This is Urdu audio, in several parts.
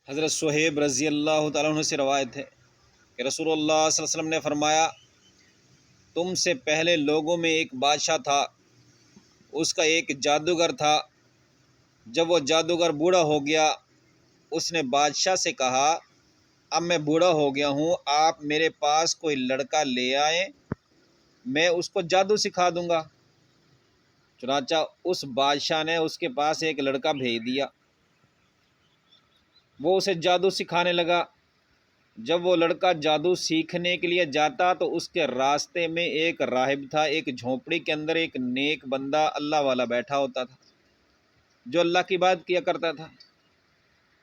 حضرت صہیب رضی اللہ تعالیٰ عنہ سے روایت ہے کہ رسول اللہ صلی اللہ علیہ وسلم نے فرمایا، تم سے پہلے لوگوں میں ایک بادشاہ تھا، اس کا ایک جادوگر تھا۔ جب وہ جادوگر بوڑھا ہو گیا، اس نے بادشاہ سے کہا، اب میں بوڑھا ہو گیا ہوں، آپ میرے پاس کوئی لڑکا لے آئیں، میں اس کو جادو سکھا دوں گا۔ چنانچہ اس بادشاہ نے اس کے پاس ایک لڑکا بھیج دیا، وہ اسے جادو سکھانے لگا۔ جب وہ لڑکا جادو سیکھنے کے لیے جاتا تو اس کے راستے میں ایک راہب تھا، ایک جھونپڑی کے اندر ایک نیک بندہ اللہ والا بیٹھا ہوتا تھا جو اللہ کی بات کیا کرتا تھا۔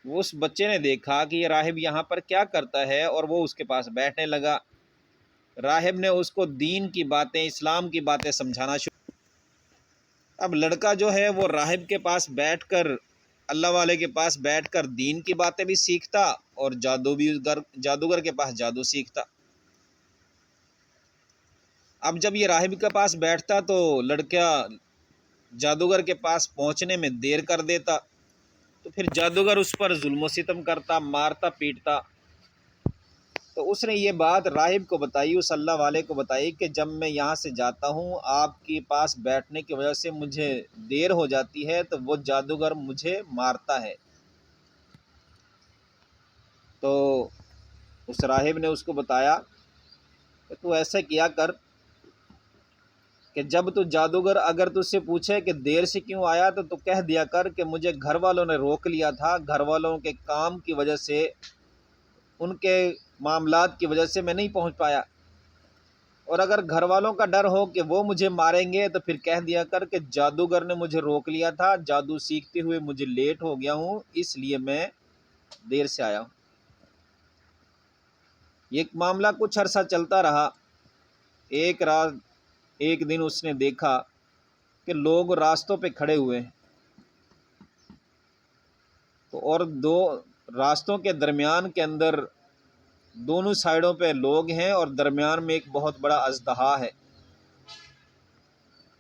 اس بچے نے دیکھا کہ یہ راہب یہاں پر کیا کرتا ہے اور وہ اس کے پاس بیٹھنے لگا۔ راہب نے اس کو دین کی باتیں، اسلام کی باتیں سمجھانا شروع۔ اب لڑکا جو ہے وہ راہب کے پاس بیٹھ کر، اللہ والے کے پاس بیٹھ کر دین کی باتیں بھی سیکھتا اور جادوگر کے پاس جادو سیکھتا۔ اب جب یہ راہب کے پاس بیٹھتا تو لڑکا جادوگر کے پاس پہنچنے میں دیر کر دیتا، تو پھر جادوگر اس پر ظلم و ستم کرتا، مارتا پیٹتا۔ تو اس نے یہ بات راہب کو بتائی، اس اللہ والے کو بتائی کہ جب میں یہاں سے جاتا ہوں، آپ کے پاس بیٹھنے کی وجہ سے مجھے دیر ہو جاتی ہے، تو وہ جادوگر مجھے مارتا ہے۔ تو اس راہب نے اس کو بتایا کہ تو ایسا کیا کر کہ جب تو جادوگر اگر تجھ سے پوچھے کہ دیر سے کیوں آیا تو کہہ دیا کر کہ مجھے گھر والوں نے روک لیا تھا، گھر والوں کے کام کی وجہ سے، ان کے معاملات کی وجہ سے میں نہیں پہنچ پایا۔ اور اگر گھر والوں کا ڈر ہو کہ وہ مجھے ماریں گے تو پھر کہہ دیا کر کہ جادوگر نے مجھے روک لیا تھا، جادو سیکھتے ہوئے مجھے لیٹ ہو گیا ہوں، اس لیے میں دیر سے آیا ہوں۔ یہ معاملہ کچھ عرصہ چلتا رہا۔ ایک دن اس نے دیکھا کہ لوگ راستوں پہ کھڑے ہوئے ہیں، تو اور دو راستوں کے درمیان کے اندر دونوں سائڈوں پہ لوگ ہیں اور درمیان میں ایک بہت بڑا اژدہا ہے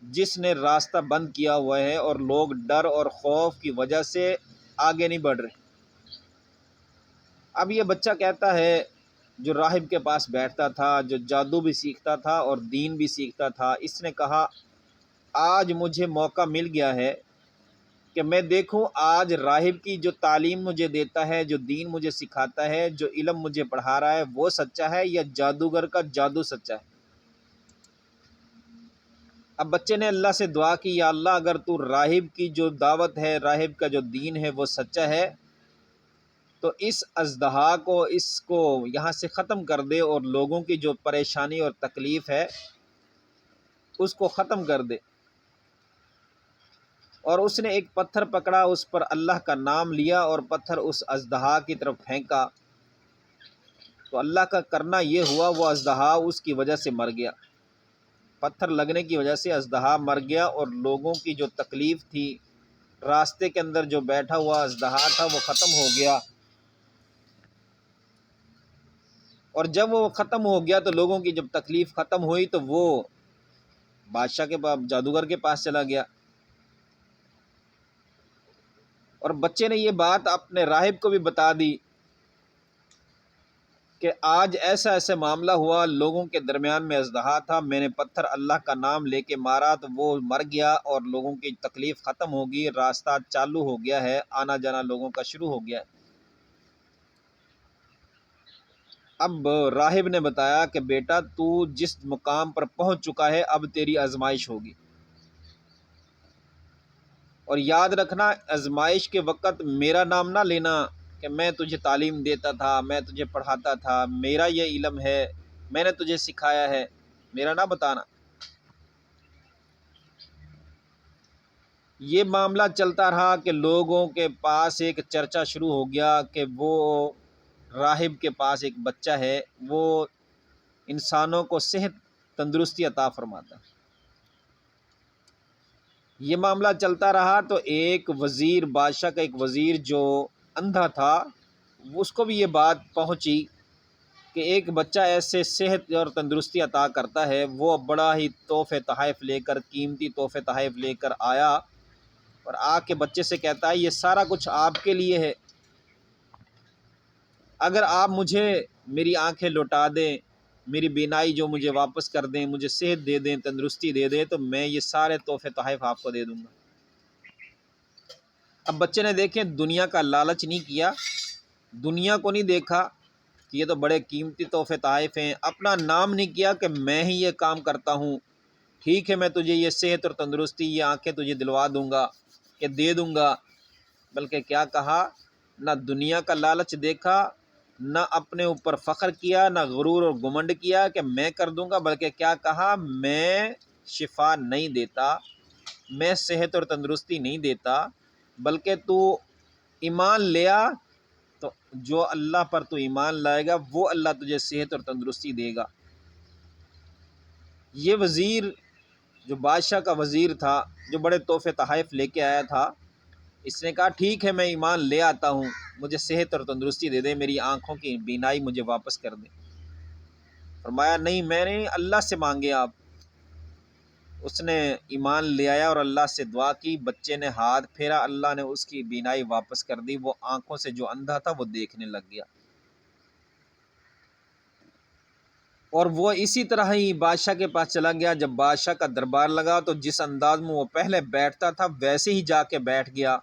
جس نے راستہ بند کیا ہوا ہے، اور لوگ ڈر اور خوف کی وجہ سے آگے نہیں بڑھ رہے۔ اب یہ بچہ کہتا ہے، جو راہب کے پاس بیٹھتا تھا، جو جادو بھی سیکھتا تھا اور دین بھی سیکھتا تھا، اس نے کہا، آج مجھے موقع مل گیا ہے کہ میں دیکھوں آج راہب کی جو تعلیم مجھے دیتا ہے، جو دین مجھے سکھاتا ہے، جو علم مجھے پڑھا رہا ہے، وہ سچا ہے یا جادوگر کا جادو سچا ہے۔ اب بچے نے اللہ سے دعا کی، یا اللہ اگر تو راہب کی جو دعوت ہے، راہب کا جو دین ہے وہ سچا ہے تو اس اژدہا کو، اس کو یہاں سے ختم کر دے، اور لوگوں کی جو پریشانی اور تکلیف ہے اس کو ختم کر دے۔ اور اس نے ایک پتھر پکڑا، اس پر اللہ کا نام لیا اور پتھر اس اژدہا کی طرف پھینکا، تو اللہ کا کرنا یہ ہوا، وہ اژدہا اس کی وجہ سے مر گیا۔ پتھر لگنے کی وجہ سے اژدہا مر گیا، اور لوگوں کی جو تکلیف تھی، راستے کے اندر جو بیٹھا ہوا اژدہا تھا وہ ختم ہو گیا۔ اور جب وہ ختم ہو گیا تو لوگوں کی جب تکلیف ختم ہوئی تو وہ بادشاہ کے پاس، جادوگر کے پاس چلا گیا۔ اور بچے نے یہ بات اپنے راہب کو بھی بتا دی کہ آج ایسا ایسا معاملہ ہوا، لوگوں کے درمیان میں اژدہا تھا، میں نے پتھر اللہ کا نام لے کے مارا تو وہ مر گیا، اور لوگوں کی تکلیف ختم ہوگی، راستہ چالو ہو گیا ہے، آنا جانا لوگوں کا شروع ہو گیا ہے۔ اب راہب نے بتایا کہ بیٹا تو جس مقام پر پہنچ چکا ہے، اب تیری آزمائش ہوگی، اور یاد رکھنا آزمائش کے وقت میرا نام نہ لینا کہ میں تجھے تعلیم دیتا تھا، میں تجھے پڑھاتا تھا، میرا یہ علم ہے، میں نے تجھے سکھایا ہے، میرا نہ بتانا۔ یہ معاملہ چلتا رہا کہ لوگوں کے پاس ایک چرچا شروع ہو گیا کہ وہ راہب کے پاس ایک بچہ ہے، وہ انسانوں کو صحت تندرستی عطا فرماتا ہے۔ یہ معاملہ چلتا رہا تو ایک وزیر، بادشاہ کا ایک وزیر جو اندھا تھا، اس کو بھی یہ بات پہنچی کہ ایک بچہ ایسے صحت اور تندرستی عطا کرتا ہے۔ وہ بڑا ہی تحفے تحائف لے کر، قیمتی تحفے تحائف لے کر آیا، اور آ کے بچے سے کہتا ہے، یہ سارا کچھ آپ کے لیے ہے۔ اگر آپ مجھے میری آنکھیں لوٹا دیں، میری بینائی جو مجھے واپس کر دیں، مجھے صحت دے دیں، تندرستی دے دیں، تو میں یہ سارے تحفے تحائف آپ کو دے دوں گا۔ اب بچے نے دیکھیں دنیا کا لالچ نہیں کیا، دنیا کو نہیں دیکھا کہ یہ تو بڑے قیمتی تحفے تحائف ہیں، اپنا نام نہیں کیا کہ میں ہی یہ کام کرتا ہوں، ٹھیک ہے میں تجھے یہ صحت اور تندرستی، یہ آنکھیں تجھے دلوا دوں گا، کہ دے دوں گا، بلکہ کیا کہا، نہ دنیا کا لالچ دیکھا، نہ اپنے اوپر فخر کیا، نہ غرور اور گمنڈ کیا کہ میں کر دوں گا، بلکہ کیا کہا، میں شفا نہیں دیتا، میں صحت اور تندرستی نہیں دیتا، بلکہ تو ایمان لیا تو جو اللہ پر تو ایمان لائے گا وہ اللہ تجھے صحت اور تندرستی دے گا۔ یہ وزیر جو بادشاہ کا وزیر تھا، جو بڑے تحفے تحائف لے کے آیا تھا، اس نے کہا ٹھیک ہے میں ایمان لے آتا ہوں، مجھے صحت اور تندرستی دے دے، میری آنکھوں کی بینائی مجھے واپس کر دے۔ فرمایا نہیں، میں نے اللہ سے مانگے آپ۔ اس نے ایمان لے آیا اور اللہ سے دعا کی، بچے نے ہاتھ پھیرا، اللہ نے اس کی بینائی واپس کر دی، وہ آنکھوں سے جو اندھا تھا وہ دیکھنے لگ گیا۔ اور وہ اسی طرح ہی بادشاہ کے پاس چلا گیا، جب بادشاہ کا دربار لگا تو جس انداز میں وہ پہلے بیٹھتا تھا ویسے ہی جا کے بیٹھ گیا،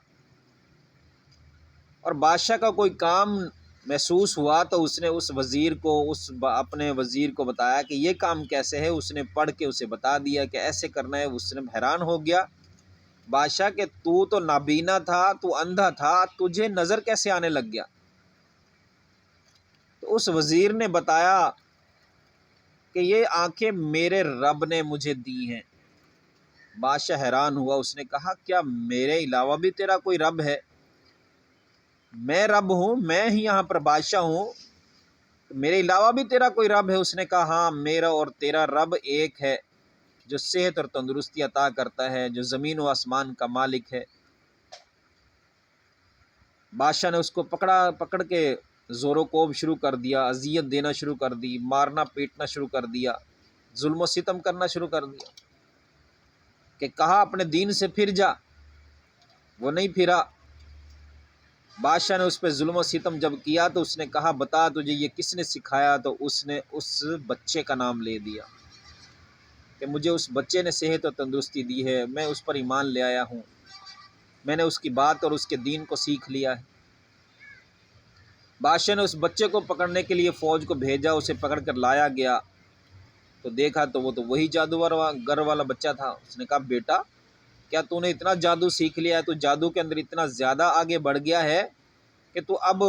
اور بادشاہ کا کوئی کام محسوس ہوا تو اس نے اس وزیر کو، اپنے وزیر کو بتایا کہ یہ کام کیسے ہے، اس نے پڑھ کے اسے بتا دیا کہ ایسے کرنا ہے۔ اس نے حیران ہو گیا بادشاہ کہ تو نابینا تھا، تو اندھا تھا، تجھے نظر کیسے آنے لگ گیا؟ تو اس وزیر نے بتایا کہ یہ آنکھیں میرے رب نے مجھے دی ہیں۔ بادشاہ حیران ہوا، اس نے کہا کیا میرے علاوہ بھی تیرا کوئی رب ہے؟ میں رب ہوں، میں ہی یہاں پر بادشاہ ہوں، میرے علاوہ بھی تیرا کوئی رب ہے؟ اس نے کہا ہاں، میرا اور تیرا رب ایک ہے، جو صحت اور تندرستی عطا کرتا ہے، جو زمین و آسمان کا مالک ہے۔ بادشاہ نے اس کو پکڑ کے زور و کوب شروع کر دیا، اذیت دینا شروع کر دی، مارنا پیٹنا شروع کر دیا، ظلم و ستم کرنا شروع کر دیا، کہ کہا اپنے دین سے پھر جا، وہ نہیں پھرا۔ بادشاہ نے اس پہ ظلم و ستم جب کیا تو اس نے کہا بتا تجھے یہ کس نے سکھایا؟ تو اس نے اس بچے کا نام لے دیا کہ مجھے اس بچے نے صحت اور تندرستی دی ہے، میں اس پر ایمان لے آیا ہوں، میں نے اس کی بات اور اس کے دین کو سیکھ لیا ہے۔ بادشاہ نے اس بچے کو پکڑنے کے لیے فوج کو بھیجا، اسے پکڑ کر لایا گیا تو دیکھا تو وہ تو وہی جادوگر والا بچہ تھا۔ اس نے کہا بیٹا کیا تو نے اتنا جادو سیکھ لیا ہے، تو جادو کے اندر اتنا زیادہ آگے بڑھ گیا ہے کہ تو اب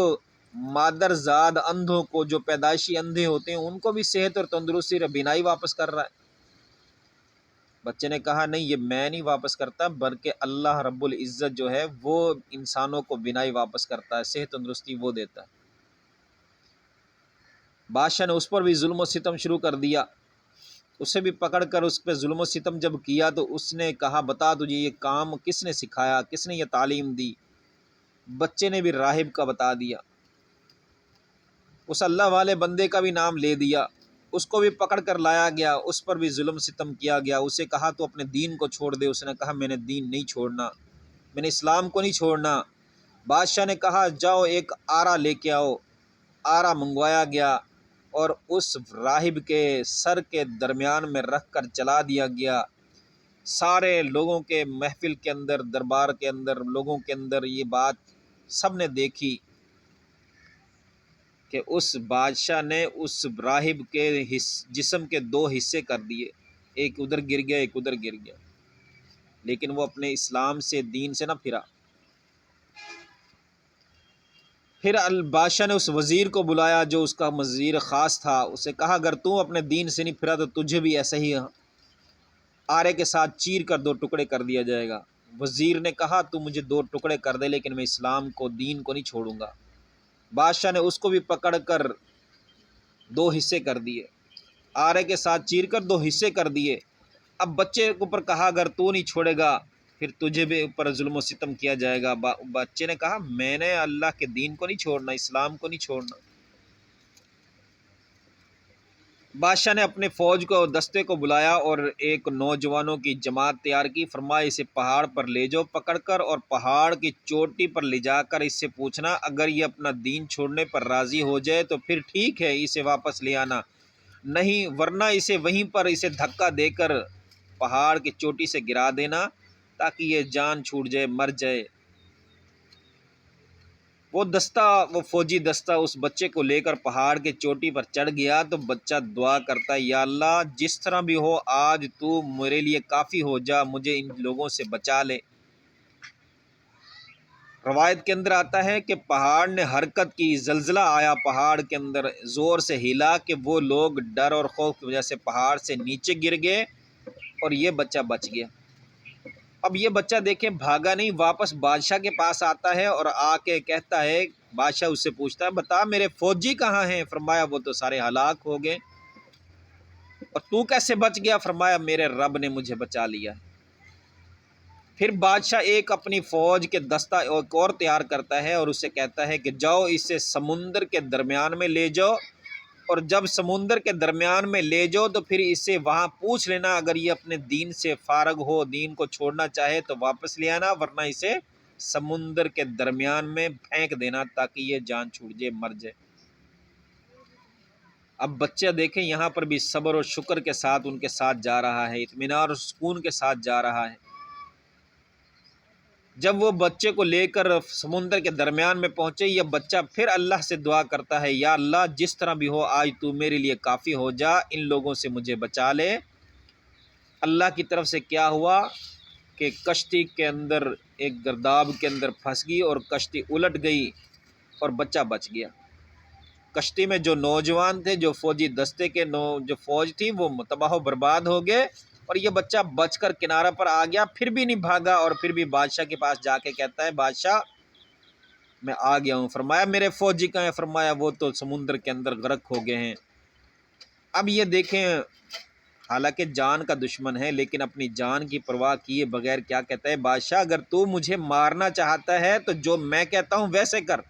مادر زاد اندھوں کو، جو پیدائشی اندھے ہوتے ہیں، ان کو بھی صحت اور تندرستی اور بینائی واپس کر رہا ہے۔ بچے نے کہا نہیں، یہ میں نہیں واپس کرتا، بلکہ اللہ رب العزت جو ہے وہ انسانوں کو بینائی واپس کرتا ہے، صحت تندرستی وہ دیتا ہے۔ بادشاہ نے اس پر بھی ظلم و ستم شروع کر دیا، اسے بھی پکڑ کر اس پہ ظلم و ستم جب کیا تو اس نے کہا بتا تجھے یہ کام کس نے سکھایا، کس نے یہ تعلیم دی؟ بچے نے بھی راہب کا بتا دیا، اس اللہ والے بندے کا بھی نام لے دیا، اس کو بھی پکڑ کر لایا گیا، اس پر بھی ظلم ستم کیا گیا، اسے کہا تو اپنے دین کو چھوڑ دے، اس نے کہا میں نے دین نہیں چھوڑنا، میں نے اسلام کو نہیں چھوڑنا۔ بادشاہ نے کہا جاؤ ایک آرا لے کے آؤ، آرا منگوایا گیا اور اس راہب کے سر کے درمیان میں رکھ کر چلا دیا گیا۔ سارے لوگوں کے محفل کے اندر، دربار کے اندر، لوگوں کے اندر یہ بات سب نے دیکھی کہ اس بادشاہ نے اس راہب کے جسم کے دو حصے کر دیے، ایک ادھر گر گیا، ایک ادھر گر گیا، لیکن وہ اپنے اسلام سے، دین سے نہ پھرا۔ پھر بادشاہ نے اس وزیر کو بلایا جو اس کا وزیر خاص تھا، اسے کہا اگر تو اپنے دین سے نہیں پھرا تو تجھے بھی ایسا ہی آرے کے ساتھ چیر کر دو ٹکڑے کر دیا جائے گا۔ وزیر نے کہا تو مجھے دو ٹکڑے کر دے، لیکن میں اسلام کو، دین کو نہیں چھوڑوں گا۔ بادشاہ نے اس کو بھی پکڑ کر دو حصے کر دیے، آرے کے ساتھ چیر کر دو حصے کر دیے۔ اب بچے کے اوپر کہا اگر تو نہیں چھوڑے گا پھر تجھے بھی اوپر ظلم و ستم کیا جائے گا۔ بچے نے کہا میں نے اللہ کے دین کو نہیں چھوڑنا، اسلام کو نہیں چھوڑنا۔ بادشاہ نے اپنے فوج کو دستے کو بلایا اور ایک نوجوانوں کی جماعت تیار کی۔ فرمایا اسے پہاڑ پر لے جاؤ پکڑ کر، اور پہاڑ کی چوٹی پر لے جا کر اس سے پوچھنا، اگر یہ اپنا دین چھوڑنے پر راضی ہو جائے تو پھر ٹھیک ہے، اسے واپس لے آنا، نہیں ورنہ اسے وہیں پر اسے دھکا دے کر پہاڑ کی چوٹی سے گرا دینا تاکہ یہ جان چھوٹ جائے، مر جائے۔ وہ فوجی دستہ اس بچے کو لے کر پہاڑ کی چوٹی پر چڑھ گیا تو بچہ دعا کرتا، یا اللہ جس طرح بھی ہو آج تو میرے لیے کافی ہو جا، مجھے ان لوگوں سے بچا لے۔ روایت کے اندر آتا ہے کہ پہاڑ نے حرکت کی، زلزلہ آیا پہاڑ کے اندر، زور سے ہلا کہ وہ لوگ ڈر اور خوف کی وجہ سے پہاڑ سے نیچے گر گئے اور یہ بچہ بچ گیا۔ اب یہ بچہ دیکھیں بھاگا نہیں، واپس بادشاہ کے پاس آتا ہے اور آ کے کہتا ہے، بادشاہ اس سے پوچھتا ہے، بتا میرے فوجی کہاں ہیں؟ فرمایا وہ تو سارے ہلاک ہو گئے۔ اور تو کیسے بچ گیا؟ فرمایا میرے رب نے مجھے بچا لیا۔ پھر بادشاہ ایک اپنی فوج کے دستہ ایک اور تیار کرتا ہے اور اسے کہتا ہے کہ جاؤ اسے سمندر کے درمیان میں لے جاؤ، اور جب سمندر کے درمیان میں لے جاؤ تو پھر اسے وہاں پوچھ لینا، اگر یہ اپنے دین سے فارغ ہو، دین کو چھوڑنا چاہے تو واپس لے آنا، ورنہ اسے سمندر کے درمیان میں پھینک دینا تاکہ یہ جان چھوٹ جائے، مر جائے۔ اب بچہ دیکھیں یہاں پر بھی صبر اور شکر کے ساتھ ان کے ساتھ جا رہا ہے، اطمینان اور سکون کے ساتھ جا رہا ہے۔ جب وہ بچے کو لے کر سمندر کے درمیان میں پہنچے، یہ بچہ پھر اللہ سے دعا کرتا ہے، یا اللہ جس طرح بھی ہو آج تو میرے لیے کافی ہو جا، ان لوگوں سے مجھے بچا لے۔ اللہ کی طرف سے کیا ہوا کہ کشتی کے اندر ایک گرداب کے اندر پھنس گئی اور کشتی الٹ گئی اور بچہ بچ گیا۔ کشتی میں جو نوجوان تھے، جو فوجی دستے کے جو فوج تھی، وہ تباہ و برباد ہو گئے، اور یہ بچہ بچ کر کنارہ پر آ گیا، پھر بھی نہیں بھاگا، اور پھر بھی بادشاہ کے پاس جا کے کہتا ہے، بادشاہ میں آ گیا ہوں۔ فرمایا میرے فوجی کہاں ہیں؟ فرمایا وہ تو سمندر کے اندر غرق ہو گئے ہیں۔ اب یہ دیکھیں، حالانکہ جان کا دشمن ہے لیکن اپنی جان کی پرواہ کیے بغیر کیا کہتا ہے، بادشاہ اگر تو مجھے مارنا چاہتا ہے تو جو میں کہتا ہوں ویسے کر۔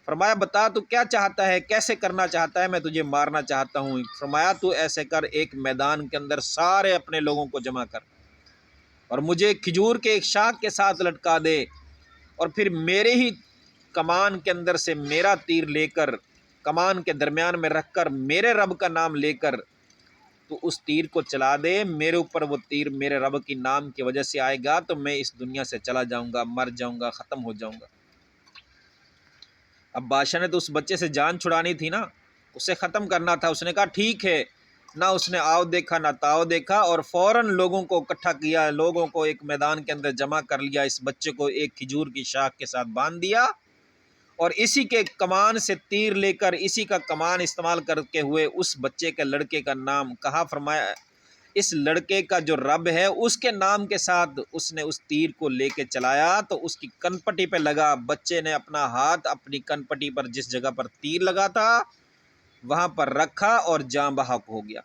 فرمایا بتا تو کیا چاہتا ہے، کیسے کرنا چاہتا ہے؟ میں تجھے مارنا چاہتا ہوں۔ فرمایا تو ایسے کر، ایک میدان کے اندر سارے اپنے لوگوں کو جمع کر اور مجھے کھجور کے ایک شاخ کے ساتھ لٹکا دے، اور پھر میرے ہی کمان کے اندر سے میرا تیر لے کر کمان کے درمیان میں رکھ کر میرے رب کا نام لے کر تو اس تیر کو چلا دے، میرے اوپر وہ تیر میرے رب کی نام کی وجہ سے آئے گا تو میں اس دنیا سے چلا جاؤں گا، مر جاؤں گا، ختم ہو جاؤں گا۔ اب بادشاہ نے تو اس بچے سے جان چھڑانی تھی نا، اسے ختم کرنا تھا۔ اس نے کہا ٹھیک ہے، نہ اس نے آؤ دیکھا نہ تاؤ دیکھا، اور فوراً لوگوں کو اکٹھا کیا، لوگوں کو ایک میدان کے اندر جمع کر لیا، اس بچے کو ایک کھجور کی شاخ کے ساتھ باندھ دیا، اور اسی کے کمان سے تیر لے کر اسی کا کمان استعمال کرتے ہوئے اس بچے کے لڑکے کا نام کہا۔ فرمایا اس لڑکے کا جو رب ہے اس کے نام کے ساتھ اس نے اس تیر کو لے کے چلایا تو اس کی کن پٹی پہ لگا۔ بچے نے اپنا ہاتھ اپنی کن پٹی پر جس جگہ پر تیر لگا تھا وہاں پر رکھا اور جاں بحق ہو گیا۔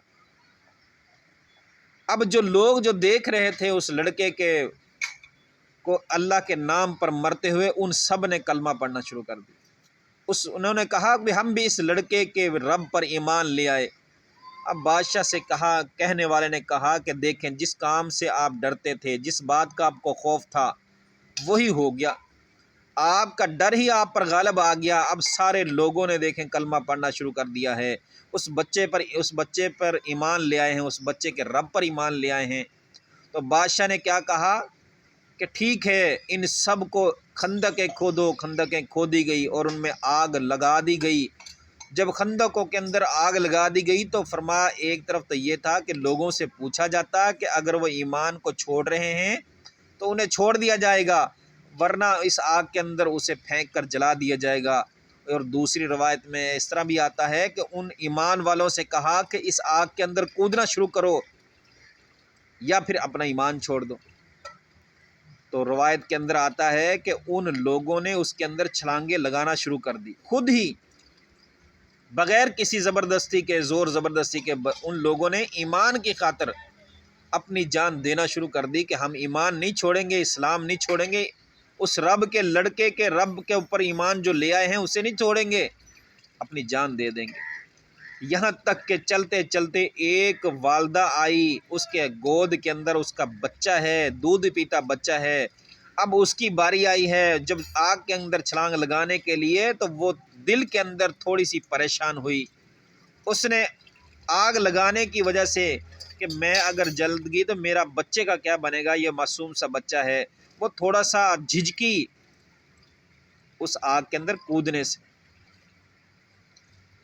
اب جو لوگ جو دیکھ رہے تھے اس لڑکے کے کو اللہ کے نام پر مرتے ہوئے، ان سب نے کلمہ پڑھنا شروع کر دی۔ انہوں نے کہا کہ ہم بھی اس لڑکے کے رب پر ایمان لے آئے۔ اب بادشاہ سے کہنے والے نے کہا کہ دیکھیں جس کام سے آپ ڈرتے تھے، جس بات کا آپ کو خوف تھا وہی ہو گیا، آپ کا ڈر ہی آپ پر غالب آ گیا۔ اب سارے لوگوں نے دیکھیں کلمہ پڑھنا شروع کر دیا ہے، اس بچے پر ایمان لے آئے ہیں، اس بچے کے رب پر ایمان لے آئے ہیں۔ تو بادشاہ نے کیا کہا کہ ٹھیک ہے، ان سب کو خندقیں کھودو۔ خندقیں کھودی گئی اور ان میں آگ لگا دی گئی۔ جب خندقوں کے اندر آگ لگا دی گئی تو فرمایا ایک طرف تو یہ تھا کہ لوگوں سے پوچھا جاتا کہ اگر وہ ایمان کو چھوڑ رہے ہیں تو انہیں چھوڑ دیا جائے گا، ورنہ اس آگ کے اندر اسے پھینک کر جلا دیا جائے گا۔ اور دوسری روایت میں اس طرح بھی آتا ہے کہ ان ایمان والوں سے کہا کہ اس آگ کے اندر کودنا شروع کرو یا پھر اپنا ایمان چھوڑ دو۔ تو روایت کے اندر آتا ہے کہ ان لوگوں نے اس کے اندر چھلانگیں لگانا شروع کر دی، خود ہی بغیر کسی زبردستی کے، زور زبردستی کے، ان لوگوں نے ایمان کی خاطر اپنی جان دینا شروع کر دی کہ ہم ایمان نہیں چھوڑیں گے، اسلام نہیں چھوڑیں گے، اس رب کے لڑکے کے رب کے اوپر ایمان جو لے آئے ہیں اسے نہیں چھوڑیں گے، اپنی جان دے دیں گے۔ یہاں تک کہ چلتے چلتے ایک والدہ آئی، اس کے گود کے اندر اس کا بچہ ہے، دودھ پیتا بچہ ہے۔ اب اس کی باری آئی ہے جب آگ کے اندر چھلانگ لگانے کے لیے، تو وہ دل کے اندر تھوڑی سی پریشان ہوئی۔ اس نے آگ لگانے کی وجہ سے کہ میں اگر جل گئی تو میرا بچے کا کیا بنے گا، یہ معصوم سا بچہ ہے، وہ تھوڑا سا جھجکی اس آگ کے اندر کودنے سے۔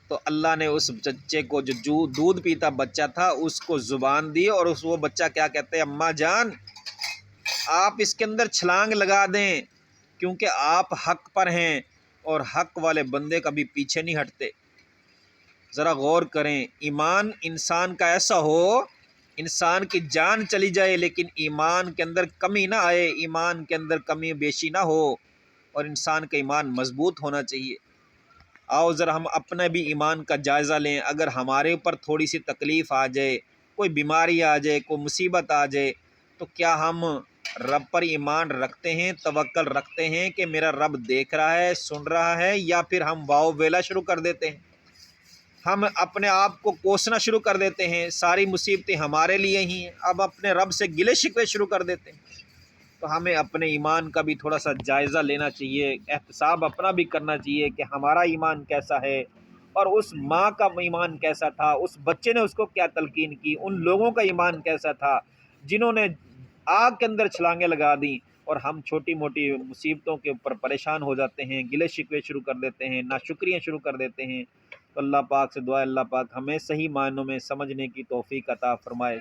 تو اللہ نے اس بچے کو جو دودھ پیتا بچہ تھا اس کو زبان دی، اور وہ بچہ کیا کہتے ہیں، اماں جان آپ اس کے اندر چھلانگ لگا دیں، کیونکہ آپ حق پر ہیں اور حق والے بندے کبھی پیچھے نہیں ہٹتے۔ ذرا غور کریں، ایمان انسان کا ایسا ہو، انسان کی جان چلی جائے لیکن ایمان کے اندر کمی نہ آئے، ایمان کے اندر کمی بیشی نہ ہو، اور انسان کا ایمان مضبوط ہونا چاہیے۔ آؤ ذرا ہم اپنے بھی ایمان کا جائزہ لیں۔ اگر ہمارے اوپر تھوڑی سی تکلیف آ جائے، کوئی بیماری آ جائے، کوئی مصیبت آ جائے، تو کیا ہم رب پر ایمان رکھتے ہیں، توکل رکھتے ہیں کہ میرا رب دیکھ رہا ہے، سن رہا ہے، یا پھر ہم واؤ ویلا شروع کر دیتے ہیں، ہم اپنے آپ کو کوسنا شروع کر دیتے ہیں، ساری مصیبتیں ہمارے لیے ہی ہیں، اب اپنے رب سے گلے شکوے شروع کر دیتے ہیں۔ تو ہمیں اپنے ایمان کا بھی تھوڑا سا جائزہ لینا چاہیے، احتساب اپنا بھی کرنا چاہیے کہ ہمارا ایمان کیسا ہے، اور اس ماں کا ایمان کیسا تھا، اس بچے نے اس کو کیا تلقین کی، ان لوگوں کا ایمان کیسا تھا جنہوں نے آگ کے اندر چھلانگیں لگا دیں، اور ہم چھوٹی موٹی مصیبتوں کے اوپر پریشان ہو جاتے ہیں، گلے شکوے شروع کر دیتے ہیں، ناشکریاں شروع کر دیتے ہیں۔ تو اللہ پاک سے دعا ہے اللہ پاک ہمیں صحیح معنوں میں سمجھنے کی توفیق عطا فرمائے۔